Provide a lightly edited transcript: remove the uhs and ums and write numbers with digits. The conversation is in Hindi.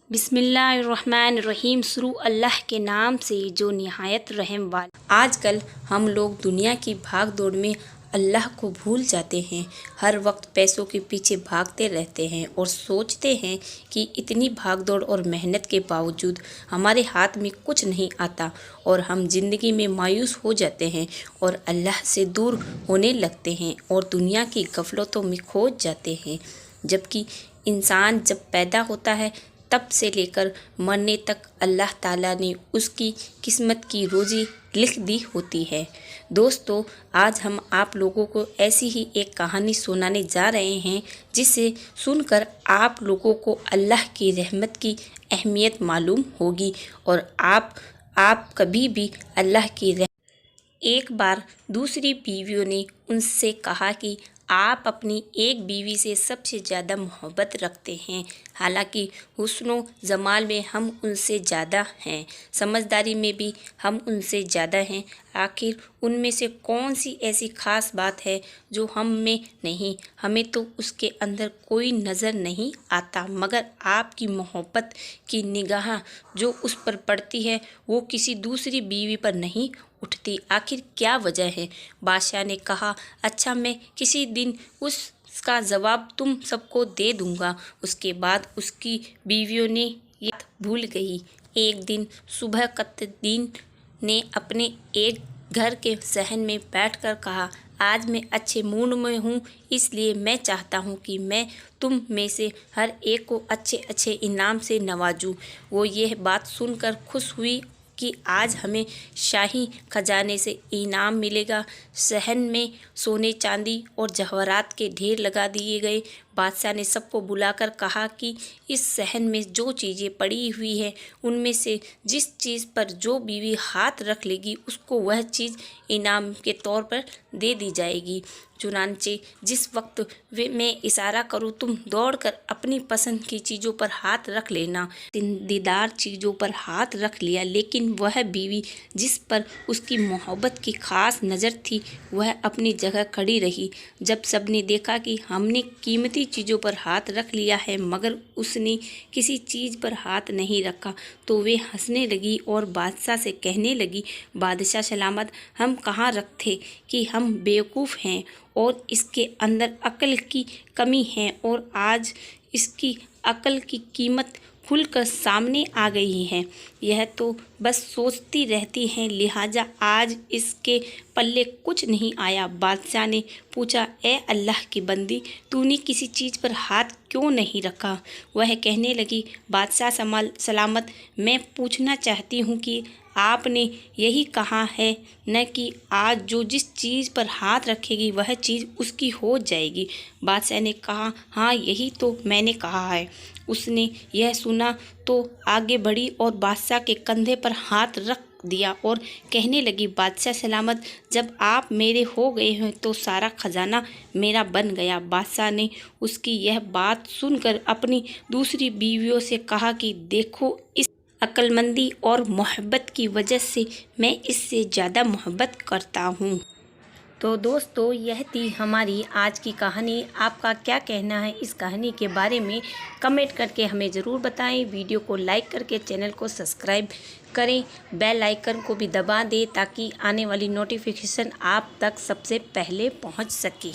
बिस्मिल्लाहिर्रहमानिर्रहीम। शुरू अल्लाह के नाम से जो निहायत रहम वाला। आजकल हम लोग दुनिया की भाग दौड़ में अल्लाह को भूल जाते हैं। हर वक्त पैसों के पीछे भागते रहते हैं और सोचते हैं कि इतनी भाग दौड़ और मेहनत के बावजूद हमारे हाथ में कुछ नहीं आता और हम ज़िंदगी में मायूस हो जाते हैं और अल्लाह से दूर होने लगते हैं और दुनिया की गफलतों में खो जाते हैं। जबकि इंसान जब पैदा होता है तब से लेकर मरने तक अल्लाह ताला ने उसकी किस्मत की रोज़ी लिख दी होती है। दोस्तों, आज हम आप लोगों को ऐसी ही एक कहानी सुनाने जा रहे हैं जिसे सुनकर आप लोगों को अल्लाह की रहमत की अहमियत मालूम होगी और आप कभी भी अल्लाह की एक बार दूसरी बीवियों ने उनसे कहा कि आप अपनी एक बीवी से सबसे ज़्यादा मोहब्बत रखते हैं। हालांकि हुस्न जमाल में हम उनसे ज़्यादा हैं, समझदारी में भी हम उनसे ज़्यादा हैं। आखिर उनमें से कौन सी ऐसी ख़ास बात है जो हम में नहीं? हमें तो उसके अंदर कोई नज़र नहीं आता, मगर आपकी मोहब्बत की निगाह जो उस पर पड़ती है वो किसी दूसरी बीवी पर नहीं उठती। आखिर क्या वजह है? बादशाह ने कहा, अच्छा, मैं किसी दिन उसका जवाब तुम सबको दे दूंगा। उसके बाद उसकी बीवियों ने ये बात भूल गई। एक दिन सुबह कत्दीन ने अपने एक घर के सहन में बैठकर कहा, आज मैं अच्छे मूड में हूँ, इसलिए मैं चाहता हूँ कि मैं तुम में से हर एक को अच्छे अच्छे इनाम से नवाजूँ। वो यह बात सुनकर खुश हुई कि आज हमें शाही खजाने से इनाम मिलेगा। सहन में सोने चांदी और जवाहरात के ढेर लगा दिए गए। बादशाह ने सबको बुलाकर कहा कि इस सहन में जो चीज़ें पड़ी हुई हैं उनमें से जिस चीज़ पर जो बीवी हाथ रख लेगी उसको वह चीज़ इनाम के तौर पर दे दी जाएगी। चुनांचे जिस वक्त मैं इशारा करूँ तुम दौड़कर अपनी पसंद की चीज़ों पर हाथ रख लेना। दीदार चीज़ों पर हाथ रख लिया, लेकिन वह बीवी जिस पर उसकी मोहब्बत की ख़ास नज़र थी वह अपनी जगह खड़ी रही। जब सबने देखा कि हमने कीमती चीज़ों पर हाथ रख लिया है मगर उसने किसी चीज़ पर हाथ नहीं रखा, तो वे हंसने लगी और बादशाह से कहने लगी, बादशाह सलामत, हम कहाँ रखते कि हम बेवकूफ़ हैं और इसके अंदर अक्ल की कमी है और आज इसकी अक्ल की कीमत खुलकर सामने आ गई है। यह तो बस सोचती रहती हैं, लिहाजा आज इसके पल्ले कुछ नहीं आया। बादशाह ने पूछा, ए अल्लाह की बंदी, तूने किसी चीज़ पर हाथ क्यों नहीं रखा? वह कहने लगी, बादशाह सलामत, मैं पूछना चाहती हूँ कि आपने यही कहा है न कि आज जो जिस चीज़ पर हाथ रखेगी वह चीज़ उसकी हो जाएगी। बादशाह ने कहा, हाँ, यही तो मैंने कहा है। उसने यह सुना तो आगे बढ़ी और बादशाह के कंधे पर हाथ रख दिया और कहने लगी, बादशाह सलामत, जब आप मेरे हो गए हैं तो सारा खजाना मेरा बन गया। बादशाह ने उसकी यह बात सुनकर अपनी दूसरी बीवियों से कहा कि देखो, इस अक्लमंदी और मोहब्बत की वजह से मैं इससे ज़्यादा मोहब्बत करता हूँ। तो दोस्तों, यह थी हमारी आज की कहानी। आपका क्या कहना है इस कहानी के बारे में? कमेंट करके हमें ज़रूर बताएं। वीडियो को लाइक करके चैनल को सब्सक्राइब करें, बेल आइकन को भी दबा दें ताकि आने वाली नोटिफिकेशन आप तक सबसे पहले पहुंच सके।